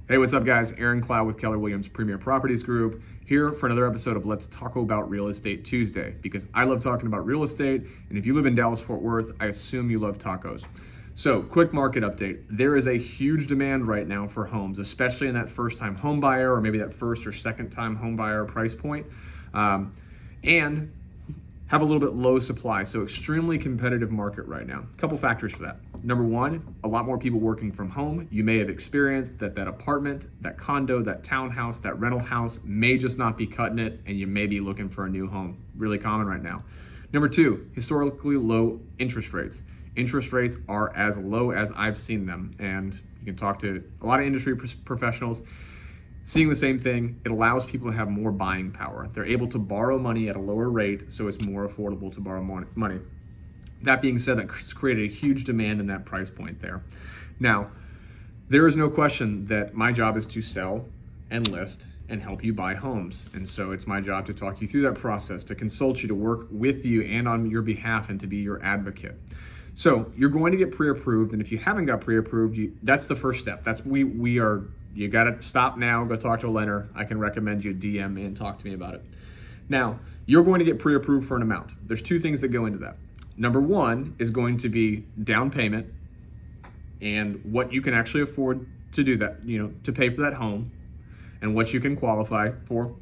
Hey, what's up guys? Aaron Clough with Keller Williams Premier Properties Group here for another episode of Let's Talk About Real Estate Tuesday, because I love talking about real estate, and if you live in Dallas-Fort Worth, I assume you love tacos. So, quick market update. There is a huge demand right now for homes, especially in that first-time home buyer or maybe that first or second-time home buyer price point, and have a little bit low supply, so extremely competitive market right now. A couple factors for that. Number one, a lot more people working from home. You may have experienced that apartment, that condo, that townhouse, that rental house may just not be cutting it, and you may be looking for a new home. Really common right now. Number two, historically low interest rates. Interest rates are as low as I've seen them, and you can talk to a lot of industry professionals. Seeing the same thing, it allows people to have more buying power. They're able to borrow money at a lower rate, so it's more affordable to borrow money. That being said, that's created a huge demand in that price point there. Now, there is no question that my job is to sell and list and help you buy homes. And so it's my job to talk you through that process, to consult you, to work with you and on your behalf, and to be your advocate. So you're going to get pre-approved, and if you haven't got pre-approved, that's the first step. You gotta stop now, go talk to a lender. I can recommend you DM me and talk to me about it. Now, you're going to get pre-approved for an amount. There's two things that go into that. Number one is going to be down payment and what you can actually afford to do that, to pay for that home and what you can qualify for.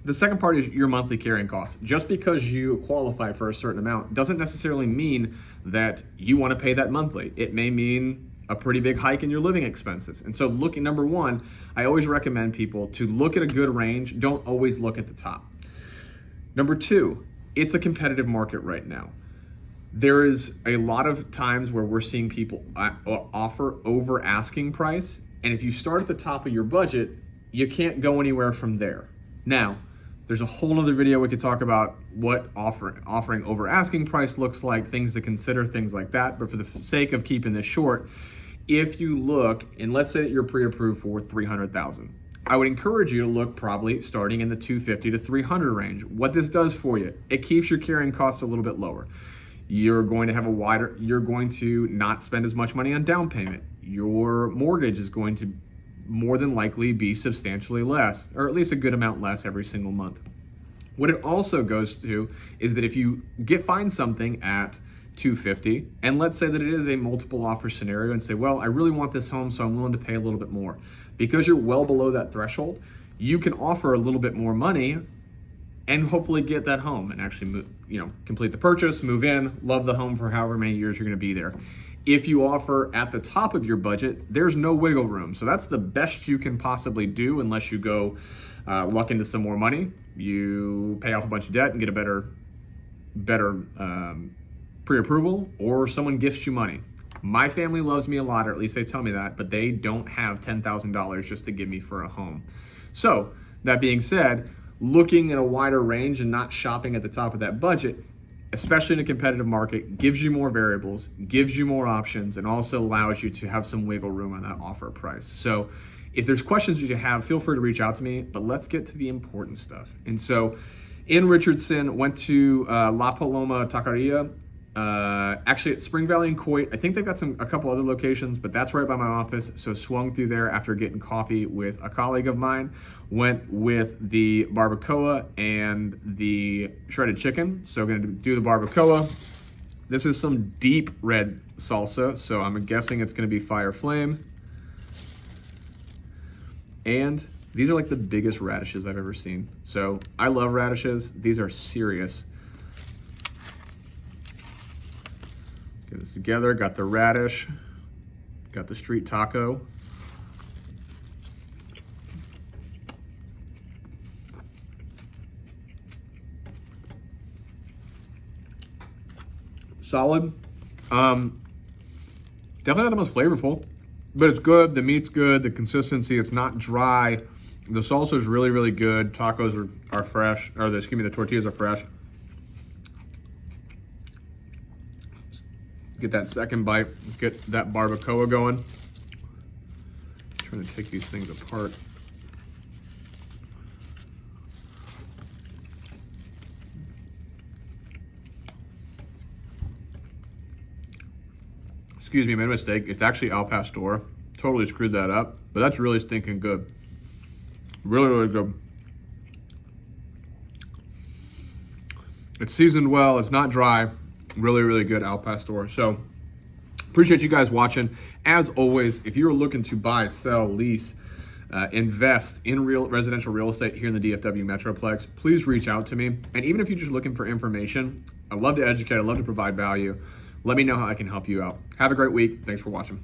The second part is your monthly carrying costs. Just because you qualify for a certain amount doesn't necessarily mean that you want to pay that monthly. It may mean a pretty big hike in your living expenses. And so number one, I always recommend people to look at a good range. Don't always look at the top. Number two, it's a competitive market right now. There is a lot of times where we're seeing people offer over asking price. And if you start at the top of your budget, you can't go anywhere from there. Now, there's a whole other video we could talk about what offering over asking price looks like, things to consider, things like that. But for the sake of keeping this short, if you look, and let's say that you're pre-approved for $300,000, I would encourage you to look probably starting in the $250 to $300 range. What this does for you, it keeps your carrying costs a little bit lower. You're going to not spend as much money on down payment. Your mortgage is going to more than likely be substantially less, or at least a good amount less every single month. What it also goes to is that if you find something at $250, and let's say that it is a multiple offer scenario, and say, well, I really want this home, so I'm willing to pay a little bit more. Because you're well below that threshold, you can offer a little bit more money and hopefully get that home and actually complete the purchase, move in, love the home for however many years you're gonna be there. If you offer at the top of your budget, there's no wiggle room. So that's the best you can possibly do unless you go luck into some more money. You pay off a bunch of debt and get a better pre-approval, or someone gifts you money. My family loves me a lot, or at least they tell me that, but they don't have $10,000 just to give me for a home. So that being said, looking at a wider range and not shopping at the top of that budget, especially in a competitive market, gives you more variables, gives you more options, and also allows you to have some wiggle room on that offer price. So if there's questions that you have, feel free to reach out to me, but let's get to the important stuff. And so in Richardson, went to La Paloma Taqueria, actually at Spring Valley and Coit. I think they've got a couple other locations, but that's right by my office. So swung through there after getting coffee with a colleague of mine. Went with the barbacoa and the shredded chicken. So gonna do the barbacoa. This is some deep red salsa, so I'm guessing it's gonna be fire flame. And these are like the biggest radishes I've ever seen. So I love radishes. These are serious. Get this together, got the radish, got the street taco. Solid. Definitely not the most flavorful, but it's good. The meat's good. The consistency, it's not dry. The salsa is really, really good. Tacos are fresh, the tortillas are fresh. Get that second bite. Let's get that barbacoa going. I'm trying to take these things apart. Excuse me, I made a mistake. It's actually al pastor. totally screwed that up, but that's really stinking good. Really, really good. It's seasoned well. It's not dry. Really, really good al pastor. So appreciate you guys watching. As always, if you're looking to buy, sell, lease, invest in residential real estate here in the DFW Metroplex, please reach out to me. And even if you're just looking for information, I'd love to educate. I'd love to provide value. Let me know how I can help you out. Have a great week. Thanks for watching.